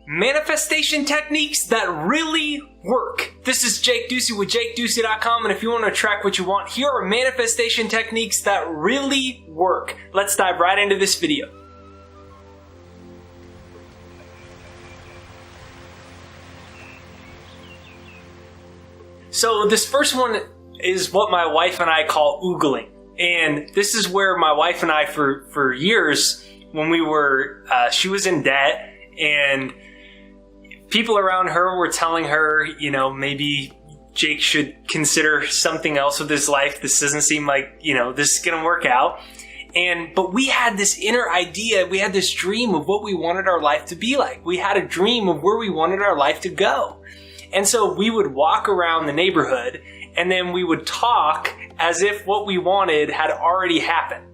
Manifestation techniques that really work. This is Jake Ducey with JakeDucey.com, and if you want to track what you want, here are manifestation techniques that really work. Let's dive right into this video. So this first one is what my wife and I call ogling. And this is where my wife and I, for years, when we were, she was in debt, and people around her were telling her, maybe Jake should consider something else with his life. This doesn't seem like, this is going to work out. But we had this inner idea, we had this dream of what we wanted our life to be like. We had a dream of where we wanted our life to go. And so we would walk around the neighborhood, and then we would talk as if what we wanted had already happened.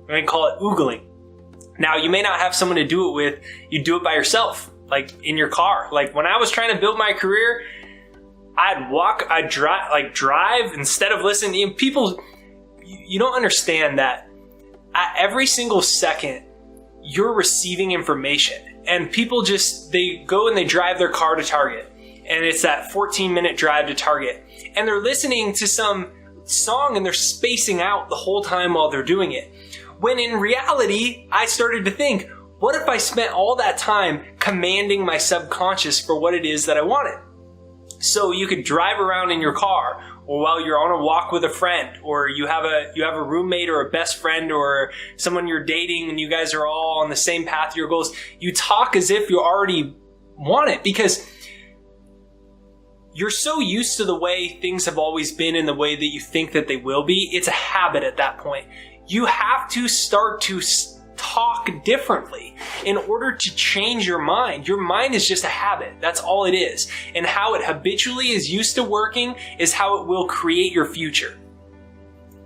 We call it ogling. Now, you may not have someone to do it with. You do it by yourself, like in your car. Like when I was trying to build my career, I'd drive instead of listening. People, you don't understand that at every single second, you're receiving information. And people they go and they drive their car to Target. And it's that 14-minute drive to Target. And they're listening to some song and they're spacing out the whole time while they're doing it. When in reality, I started to think, what if I spent all that time commanding my subconscious for what it is that I wanted? So you could drive around in your car, or while you're on a walk with a friend, or you have a roommate or a best friend or someone you're dating and you guys are all on the same path to your goals. You talk as if you already want it, because you're so used to the way things have always been and the way that you think that they will be. It's a habit at that point. You have to start to talk differently in order to change your mind. Your mind is just a habit. That's all it is. And how it habitually is used to working is how it will create your future.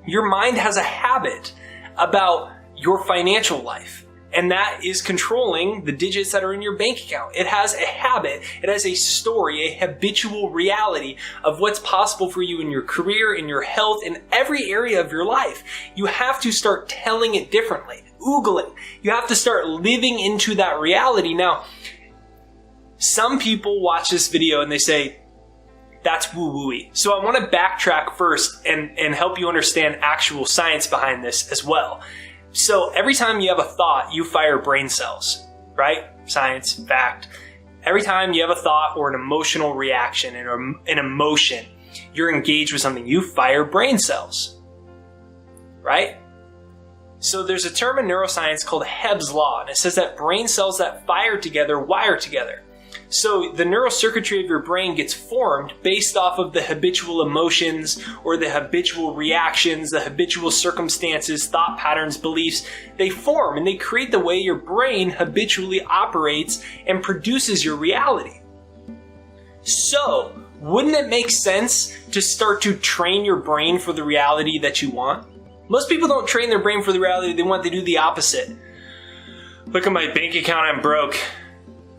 Your mind has a habit about your financial life. And that is controlling the digits that are in your bank account. It has a habit, it has a story, a habitual reality of what's possible for you in your career, in your health, in every area of your life. You have to start telling it differently. Ogling. You have to start living into that reality. Now, some people watch this video and they say, that's woo-woo-y. So I want to backtrack first and help you understand actual science behind this as well. So every time you have a thought, you fire brain cells, right? Science, fact. Every time you have a thought or an emotional reaction or an emotion, you're engaged with something, you fire brain cells, right? So there's a term in neuroscience called Hebb's law, and it says that brain cells that fire together wire together. So the neural circuitry of your brain gets formed based off of the habitual emotions or the habitual reactions, the habitual circumstances, thought patterns, beliefs. They form and they create the way your brain habitually operates and produces your reality. So, wouldn't it make sense to start to train your brain for the reality that you want? Most people don't train their brain for the reality they want. They do the opposite. Look at my bank account, I'm broke.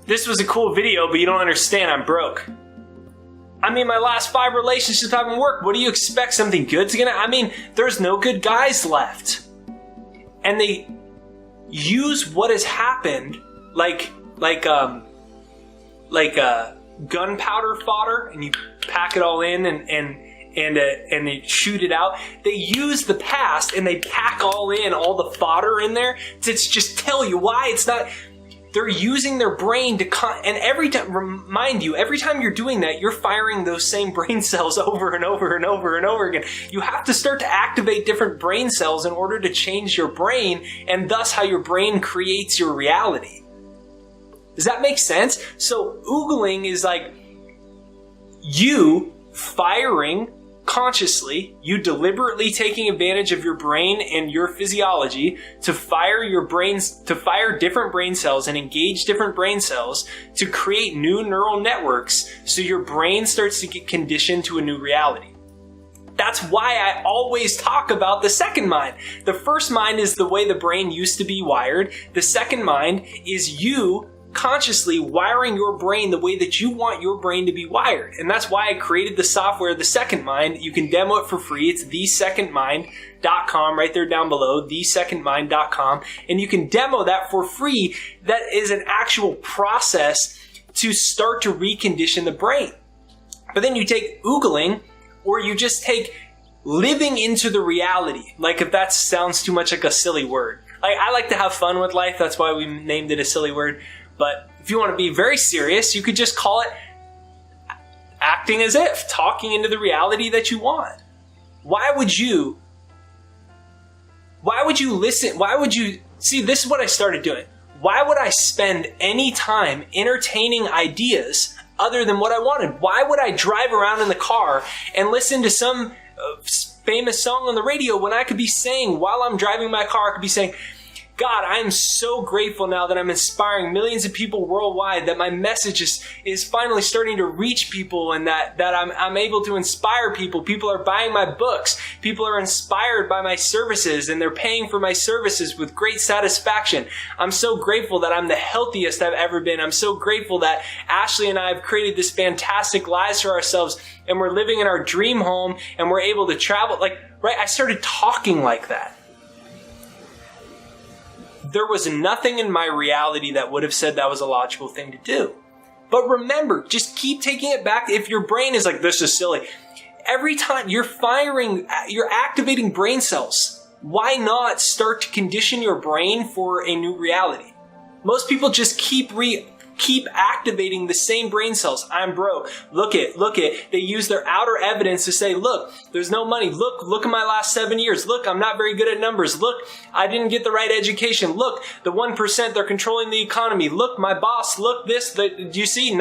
This was a cool video, but you don't understand, I'm broke. I mean, my last 5 relationships haven't worked. What do you expect? Something good's there's no good guys left. And they use what has happened like gunpowder fodder, and you pack it all in and they shoot it out. They use the past and they pack all the fodder in there to just tell you why it's not. They're using their brain and every time you're doing that, you're firing those same brain cells over and over and over and over again. You have to start to activate different brain cells in order to change your brain, and thus how your brain creates your reality. Does that make sense? So ogling is like you firing consciously, you deliberately taking advantage of your brain and your physiology to fire different brain cells and engage different brain cells to create new neural networks so your brain starts to get conditioned to a new reality. That's why I always talk about the second mind. The first mind is the way the brain used to be wired. The second mind is you consciously wiring your brain the way that you want your brain to be wired. And that's why I created the software, The Second Mind. You can demo it for free. It's thesecondmind.com, right there down below, thesecondmind.com. And you can demo that for free. That is an actual process to start to recondition the brain. But then you take ogling, or you just take living into the reality. Like, if that sounds too much like a silly word. Like, I like to have fun with life, that's why we named it a silly word. But if you want to be very serious, you could just call it acting as if, talking into the reality that you want. Why would you listen? See, this is what I started doing. Why would I spend any time entertaining ideas other than what I wanted? Why would I drive around in the car and listen to some famous song on the radio when I could be saying, while I'm driving my car, I could be saying, God, I am so grateful now that I'm inspiring millions of people worldwide, that my message is finally starting to reach people, and that I'm able to inspire people. People are buying my books. People are inspired by my services, and they're paying for my services with great satisfaction. I'm so grateful that I'm the healthiest I've ever been. I'm so grateful that Ashley and I have created this fantastic lives for ourselves, and we're living in our dream home, and we're able to travel. Right? I started talking like that. There was nothing in my reality that would have said that was a logical thing to do. But remember, just keep taking it back. If your brain is like, this is silly, every time you're activating brain cells. Why not start to condition your brain for a new reality? Most people just keep activating the same brain cells. I'm broke. Look it. They use their outer evidence to say, look, there's no money. Look at my last 7 years. Look, I'm not very good at numbers. Look, I didn't get the right education. Look, the 1%, they're controlling the economy. Look, my boss, look this. Do you see?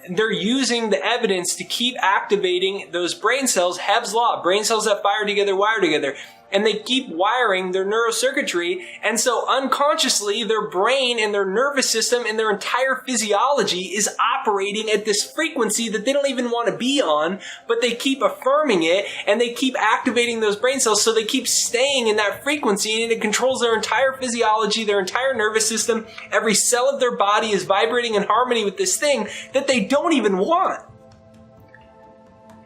They're using the evidence to keep activating those brain cells. Hebb's law, brain cells that fire together, wire together. And they keep wiring their neurocircuitry. And so unconsciously, their brain and their nervous system and their entire physiology is operating at this frequency that they don't even want to be on, but they keep affirming it, and they keep activating those brain cells, so they keep staying in that frequency, and it controls their entire physiology, their entire nervous system. Every cell of their body is vibrating in harmony with this thing that they don't even want.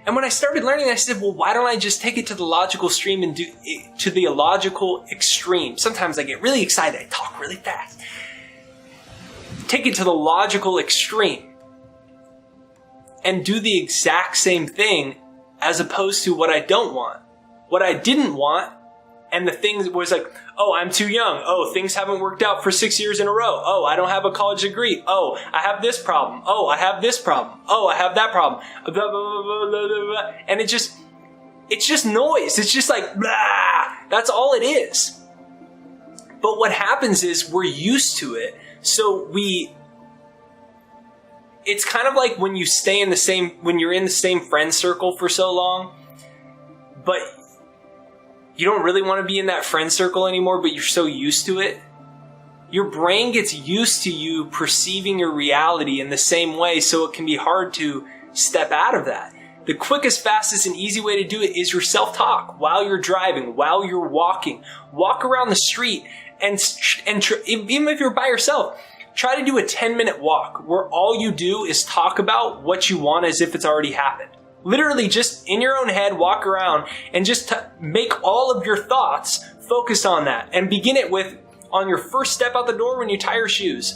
And when I started learning, I said, well, why don't I just take it to the logical extreme and do it to the illogical extreme? Sometimes I get really excited. I talk really fast. Take it to the logical extreme and do the exact same thing, as opposed to what I don't want. What I didn't want, and the thing was like, oh, I'm too young. Oh, things haven't worked out for 6 years in a row. Oh, I don't have a college degree. Oh, I have this problem. Oh, I have this problem. Oh, I have that problem. Blah, blah, blah, blah, blah, blah. And it's just noise. It's just like, blah. That's all it is. But what happens is we're used to it. So it's kind of like when you when you're in the same friend circle for so long, but you don't really want to be in that friend circle anymore, but you're so used to it. Your brain gets used to you perceiving your reality in the same way, so it can be hard to step out of that. The quickest, fastest, and easy way to do it is your self-talk while you're driving, while you're walking. Walk around the street, and even if you're by yourself, try to do a 10-minute walk where all you do is talk about what you want as if it's already happened. Literally just in your own head, walk around and just make all of your thoughts focused on that. And begin it with, on your first step out the door when you tie your shoes.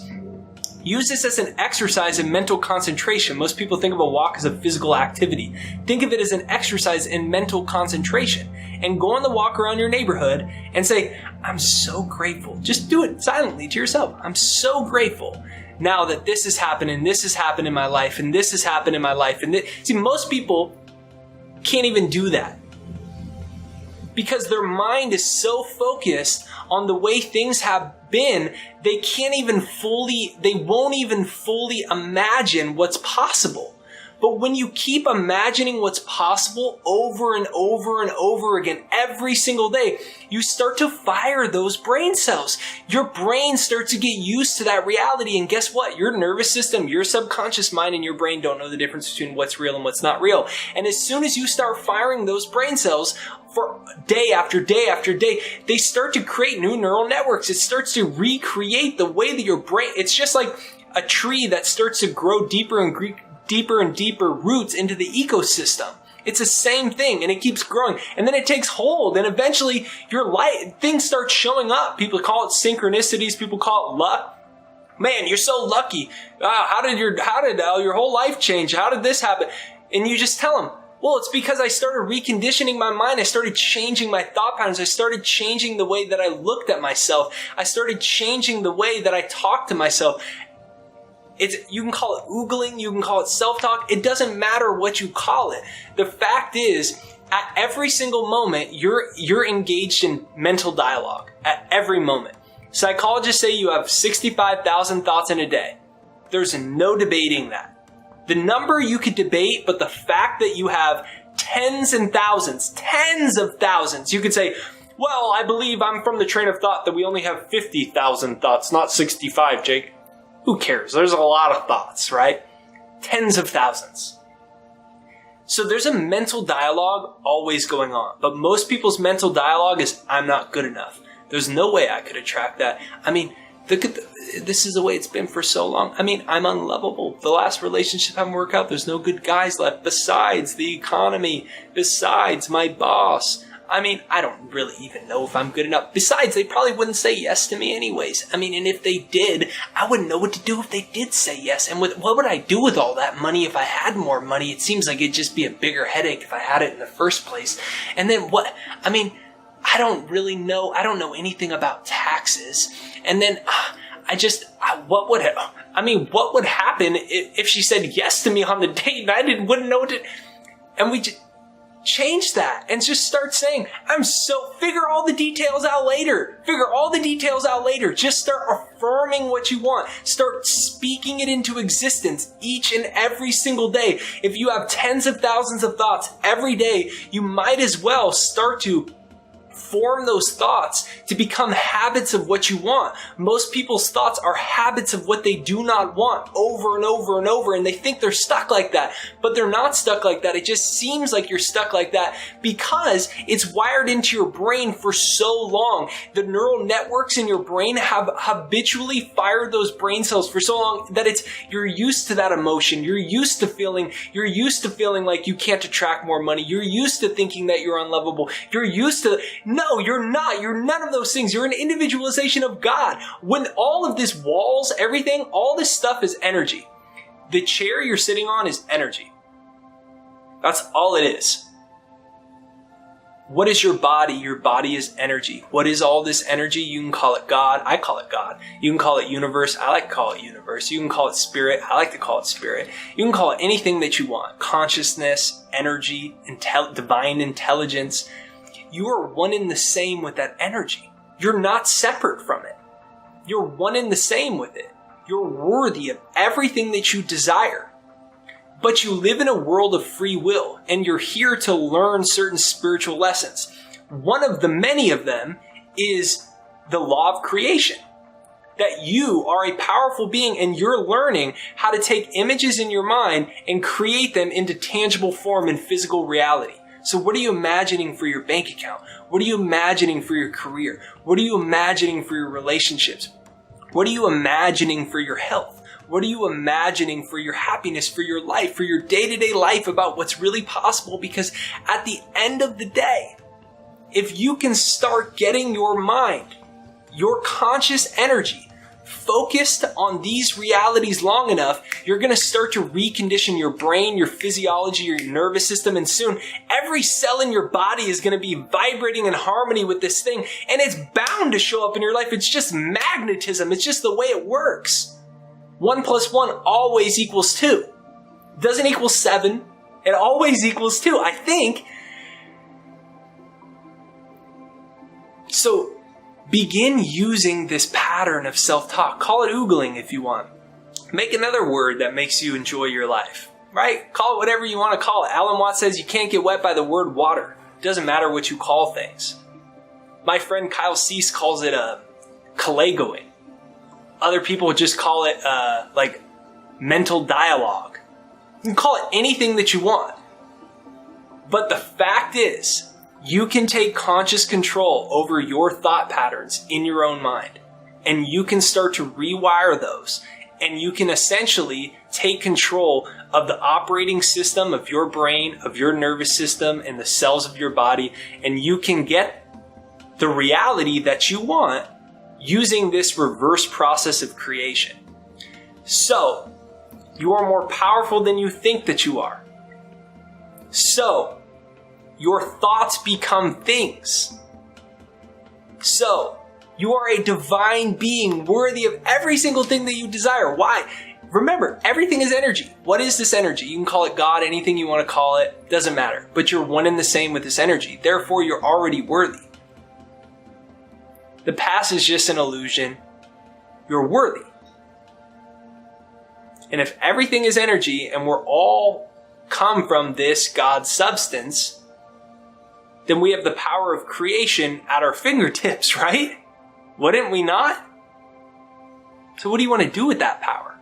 Use this as an exercise in mental concentration. Most people think of a walk as a physical activity. Think of it as an exercise in mental concentration. And go on the walk around your neighborhood and say, I'm so grateful. Just do it silently to yourself. I'm so grateful now that this has happened, and this has happened in my life, and this has happened in my life. And see, most people can't even do that because their mind is so focused on the way things have been, they won't even fully imagine what's possible. But when you keep imagining what's possible over and over and over again every single day, you start to fire those brain cells. Your brain starts to get used to that reality. And guess what? Your nervous system, your subconscious mind, and your brain don't know the difference between what's real and what's not real. And as soon as you start firing those brain cells for day after day after day, they start to create new neural networks. It starts to recreate the way that your brain, it's just like a tree that starts to grow deeper and deeper roots into the ecosystem. It's the same thing, and it keeps growing, and then it takes hold, and eventually things start showing up. People call it synchronicities, people call it luck, Man, you're so lucky. How did your whole life change? How did this happen? And you just tell them, well, it's because I started reconditioning my mind. I started changing my thought patterns. I started changing the way that I looked at myself. I started changing the way that I talked to myself. You can call it ogling, you can call it self-talk. It doesn't matter what you call it. The fact is, at every single moment, you're engaged in mental dialogue. At every moment. Psychologists say you have 65,000 thoughts in a day. There's no debating that. The number you could debate, but the fact that you have tens of thousands, you could say, well, I believe I'm from the train of thought that we only have 50,000 thoughts, not 65, Jake. Who cares? There's a lot of thoughts, right? Tens of thousands. So there's a mental dialogue always going on, but most people's mental dialogue is, I'm not good enough. There's no way I could attract that. I mean, this is the way it's been for so long. I mean, I'm unlovable. The last relationship haven't worked out. There's no good guys left besides the economy, besides my boss. I mean, I don't really even know if I'm good enough. Besides, they probably wouldn't say yes to me anyways. I mean, and if they did, I wouldn't know what to do if they did say yes. And what would I do with all that money if I had more money? It seems like it'd just be a bigger headache if I had it in the first place. And then what? I mean, I don't really know. I don't know anything about taxes. And then what would happen if she said yes to me on the date and I wouldn't know what to, and we just change that and just start saying, figure all the details out later. Just start affirming what you want. Start speaking it into existence each and every single day. If you have tens of thousands of thoughts every day, you might as well start to form those thoughts to become habits of what you want. Most people's thoughts are habits of what they do not want over and over and over, and they think they're stuck like that, but they're not stuck like that. It just seems like you're stuck like that because it's wired into your brain for so long. The neural networks in your brain have habitually fired those brain cells for so long that you're used to that emotion. You're used to feeling like you can't attract more money. You're used to thinking that you're unlovable. No, you're not. You're none of those things. You're an individualization of God. When all of this walls, everything, all this stuff is energy. The chair you're sitting on is energy. That's all it is. What is your body? Your body is energy. What is all this energy? You can call it God. I call it God. You can call it universe. I like to call it universe. You can call it spirit. I like to call it spirit. You can call it anything that you want. Consciousness, energy, divine intelligence. You are one and the same with that energy. You're not separate from it. You're one and the same with it. You're worthy of everything that you desire. But you live in a world of free will, and you're here to learn certain spiritual lessons. One of the many of them is the law of creation. That you are a powerful being and you're learning how to take images in your mind and create them into tangible form in physical reality. So what are you imagining for your bank account? What are you imagining for your career? What are you imagining for your relationships? What are you imagining for your health? What are you imagining for your happiness, for your life, for your day-to-day life about what's really possible? Because at the end of the day, if you can start getting your mind, your conscious energy, focused on these realities long enough, you're going to start to recondition your brain, your physiology, your nervous system, and soon every cell in your body is going to be vibrating in harmony with this thing, and it's bound to show up in your life. It's just magnetism. It's just the way it works. 1 + 1 always equals 2. It doesn't equal 7. It always equals 2, I think. So begin using this pattern of self-talk. Call it ogling if you want. Make another word that makes you enjoy your life, right? Call it whatever you want to call it. Alan Watts says you can't get wet by the word water. It doesn't matter what you call things. My friend Kyle Cease calls it Kalegoing. Other people just call it like mental dialogue. You can call it anything that you want. But the fact is, you can take conscious control over your thought patterns in your own mind. And you can start to rewire those. And you can essentially take control of the operating system of your brain, of your nervous system, and the cells of your body. And you can get the reality that you want using this reverse process of creation. So, you are more powerful than you think that you are. So, your thoughts become things. So, you are a divine being worthy of every single thing that you desire. Why? Remember, everything is energy. What is this energy? You can call it God, anything you want to call it, doesn't matter. But you're one and the same with this energy. Therefore, you're already worthy. The past is just an illusion. You're worthy. And if everything is energy and we're all come from this God substance, then we have the power of creation at our fingertips, right? Wouldn't we not? So what do you want to do with that power?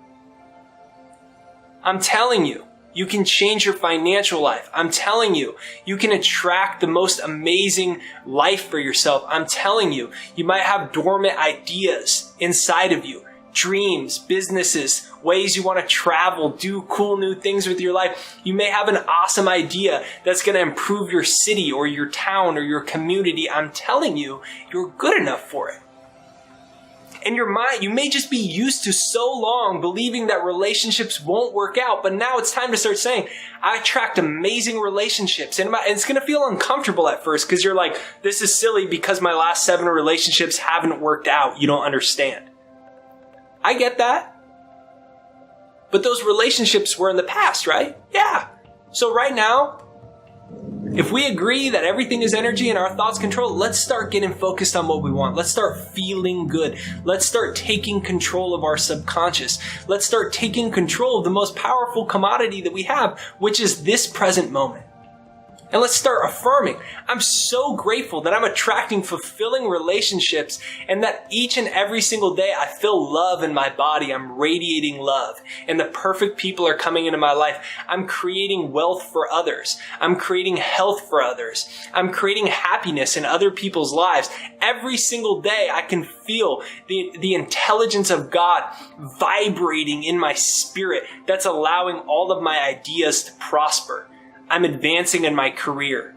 I'm telling you, you can change your financial life. I'm telling you, you can attract the most amazing life for yourself. I'm telling you, you might have dormant ideas inside of you. Dreams, businesses, ways you want to travel, do cool new things with your life. You may have an awesome idea that's going to improve your city or your town or your community. I'm telling you, you're good enough for it. In your mind, you may just be used to so long believing that relationships won't work out, but now it's time to start saying, I attract amazing relationships. And it's going to feel uncomfortable at first because you're like, this is silly because my last 7 relationships haven't worked out. You don't understand. I get that. But those relationships were in the past, right? Yeah. So right now, if we agree that everything is energy and our thoughts control, let's start getting focused on what we want. Let's start feeling good. Let's start taking control of our subconscious. Let's start taking control of the most powerful commodity that we have, which is this present moment. And let's start affirming. I'm so grateful that I'm attracting fulfilling relationships and that each and every single day I feel love in my body. I'm radiating love and the perfect people are coming into my life. I'm creating wealth for others. I'm creating health for others. I'm creating happiness in other people's lives. Every single day I can feel the intelligence of God vibrating in my spirit that's allowing all of my ideas to prosper. I'm advancing in my career.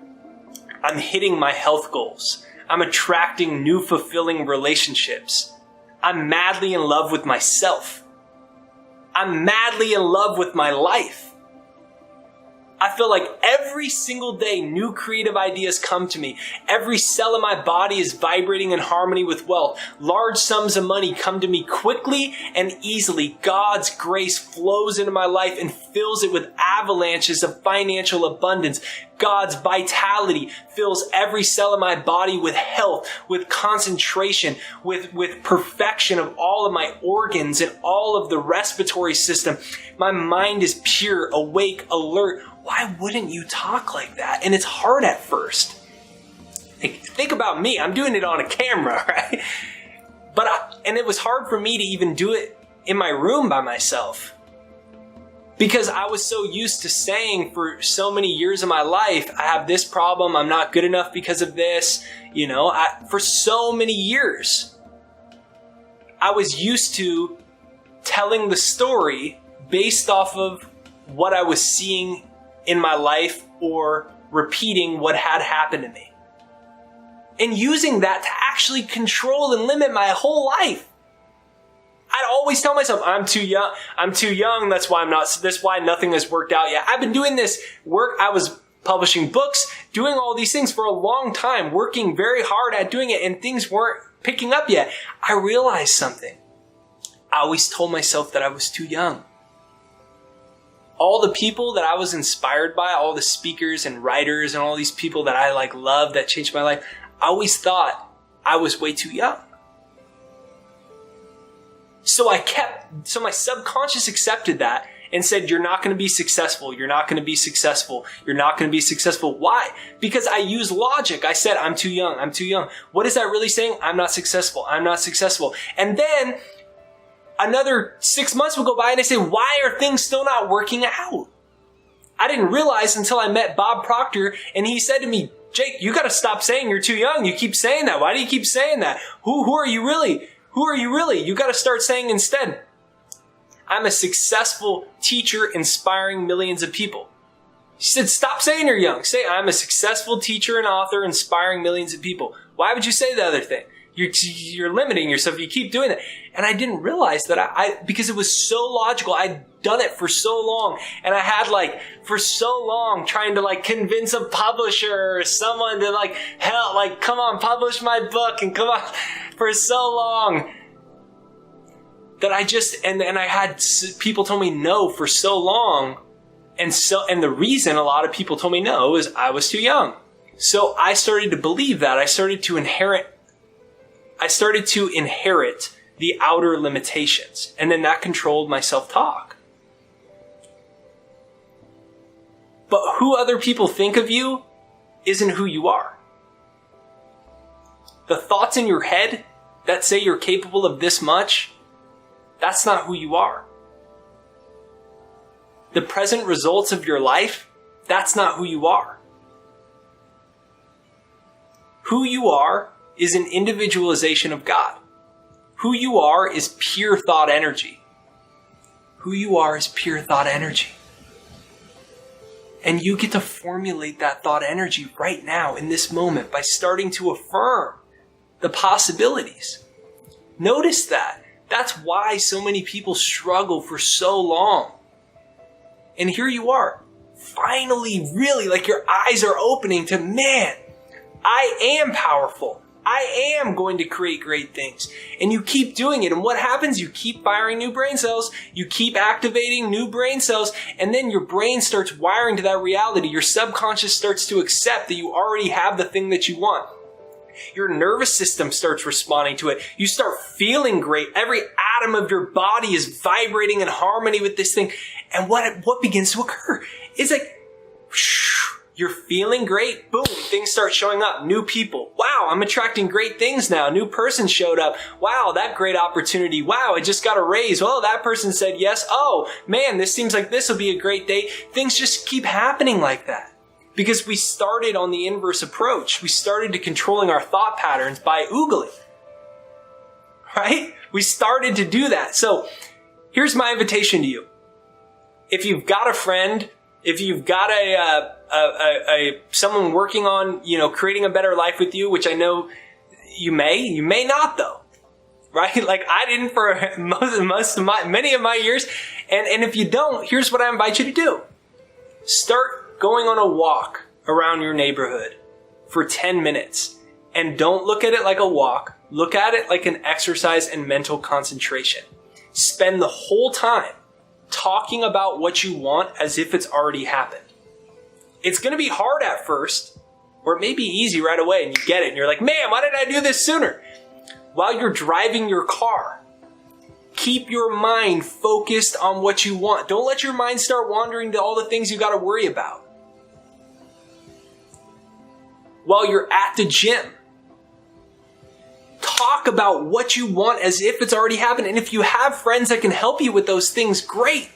I'm hitting my health goals. I'm attracting new fulfilling relationships. I'm madly in love with myself. I'm madly in love with my life. I feel like every single day new creative ideas come to me. Every cell in my body is vibrating in harmony with wealth. Large sums of money come to me quickly and easily. God's grace flows into my life and fills it with avalanches of financial abundance. God's vitality fills every cell in my body with health, with concentration, with perfection of all of my organs and all of the respiratory system. My mind is pure, awake, alert. Why wouldn't you talk like that? And it's hard at first. Like, think about me. I'm doing it on a camera, right? And it was hard for me to even do it in my room by myself. Because I was so used to saying for so many years of my life, I have this problem, I'm not good enough because of this. For so many years, I was used to telling the story based off of what I was seeing in my life or repeating what had happened to me. And using that to actually control and limit my whole life. I'd always tell myself, I'm too young, that's why nothing has worked out yet. I've been doing this work, I was publishing books, doing all these things for a long time, working very hard at doing it, and things weren't picking up yet. I realized something. I always told myself that I was too young. All the people that I was inspired by, all the speakers and writers and all these people that I love that changed my life, I always thought I was way too young. So my subconscious accepted that and said, you're not going to be successful. You're not going to be successful. You're not going to be successful. Why? Because I used logic. I said, I'm too young. I'm too young. What is that really saying? I'm not successful. I'm not successful. And then another 6 months would go by and I say, why are things still not working out? I didn't realize until I met Bob Proctor and he said to me, Jake, you got to stop saying you're too young. You keep saying that. Why do you keep saying that? Who are you really? Who are you really? You got to start saying instead, I'm a successful teacher inspiring millions of people. He said, stop saying you're young. Say, I'm a successful teacher and author inspiring millions of people. Why would you say the other thing? You're limiting yourself. You keep doing that. And I didn't realize that because it was so logical. I'd done it for so long. And I had for so long trying to convince a publisher or someone to help, come on, publish my book and come on for so long that I just, and I had people tell me no for so long. And the reason a lot of people told me no is I was too young. So I started to believe that. I started to inherit the outer limitations. And then that controlled my self-talk. But who other people think of you isn't who you are. The thoughts in your head that say you're capable of this much, that's not who you are. The present results of your life, that's not who you are. Who you are is an individualization of God. Who you are is pure thought energy. Who you are is pure thought energy. And you get to formulate that thought energy right now in this moment by starting to affirm the possibilities. Notice that. That's why so many people struggle for so long. And here you are, finally, really, your eyes are opening to, man, I am powerful. I am going to create great things. And you keep doing it. And what happens? You keep firing new brain cells. You keep activating new brain cells. And then your brain starts wiring to that reality. Your subconscious starts to accept that you already have the thing that you want. Your nervous system starts responding to it. You start feeling great. Every atom of your body is vibrating in harmony with this thing. And what begins to occur is you're feeling great. Boom, things start showing up. New people. Wow, I'm attracting great things now. New person showed up. Wow, that great opportunity. Wow, I just got a raise. Well, that person said yes. Oh, man, this seems like this will be a great day. Things just keep happening like that. Because we started on the inverse approach. We started to controlling our thought patterns by ogling. Right? We started to do that. So here's my invitation to you. If you've got a friend, if you've got someone working on, creating a better life with you, which I know you may not though, right? I didn't for many of my years. And if you don't, here's what I invite you to do. Start going on a walk around your neighborhood for 10 minutes and don't look at it like a walk. Look at it like an exercise in mental concentration. Spend the whole time talking about what you want as if it's already happened. It's going to be hard at first, or it may be easy right away and you get it and you're like, man, why didn't I do this sooner? While you're driving your car, keep your mind focused on what you want. Don't let your mind start wandering to all the things you got to worry about. While you're at the gym, talk about what you want as if it's already happened. And if you have friends that can help you with those things, great.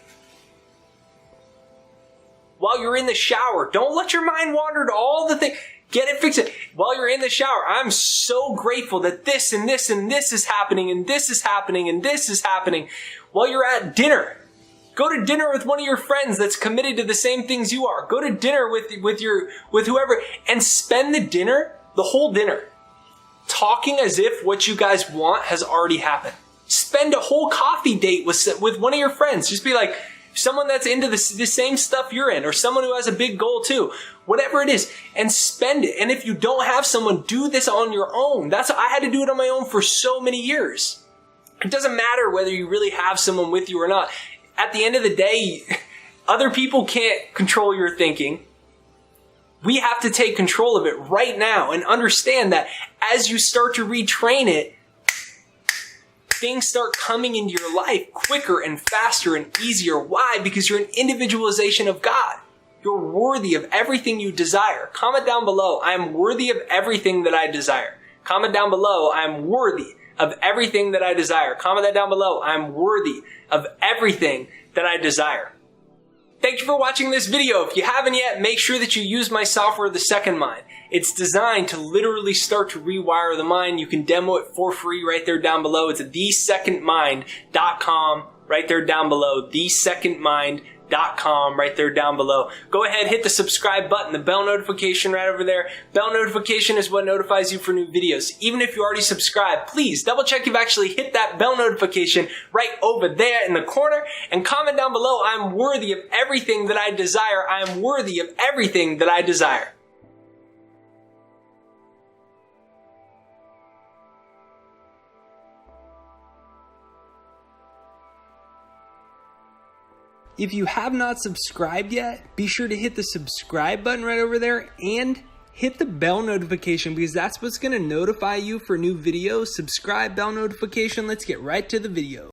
While you're in the shower, don't let your mind wander to all the things. Get it fixed. While you're in the shower, I'm so grateful that this and this and this is happening and this is happening and this is happening. While you're at dinner, go to dinner with one of your friends that's committed to the same things you are. Go to dinner with whoever and spend the whole dinner, talking as if what you guys want has already happened. Spend a whole coffee date with one of your friends. Just be like, someone that's into the same stuff you're in, or someone who has a big goal too, whatever it is, and spend it. And if you don't have someone, do this on your own. I had to do it on my own for so many years. It doesn't matter whether you really have someone with you or not. At the end of the day, other people can't control your thinking. We have to take control of it right now and understand that as you start to retrain it, things start coming into your life quicker and faster and easier. Why? Because you're an individualization of God. You're worthy of everything you desire. Comment down below, I am worthy of everything that I desire. Comment down below, I am worthy of everything that I desire. Comment that down below, I am worthy of everything that I desire. Thank you for watching this video. If you haven't yet, make sure that you use my software, The Second Mind. It's designed to literally start to rewire the mind. You can demo it for free right there down below. It's at thesecondmind.com right there down below, thesecondmind.com, right there down below. Go ahead, hit the subscribe button, the bell notification right over there. Bell notification is what notifies you for new videos. Even if you already subscribed, please double check you've actually hit that bell notification right over there in the corner, and comment down below, I'm worthy of everything that I desire. I am worthy of everything that I desire. If you have not subscribed yet, be sure to hit the subscribe button right over there and hit the bell notification, because that's what's going to notify you for new videos. Subscribe, bell notification. Let's get right to the video.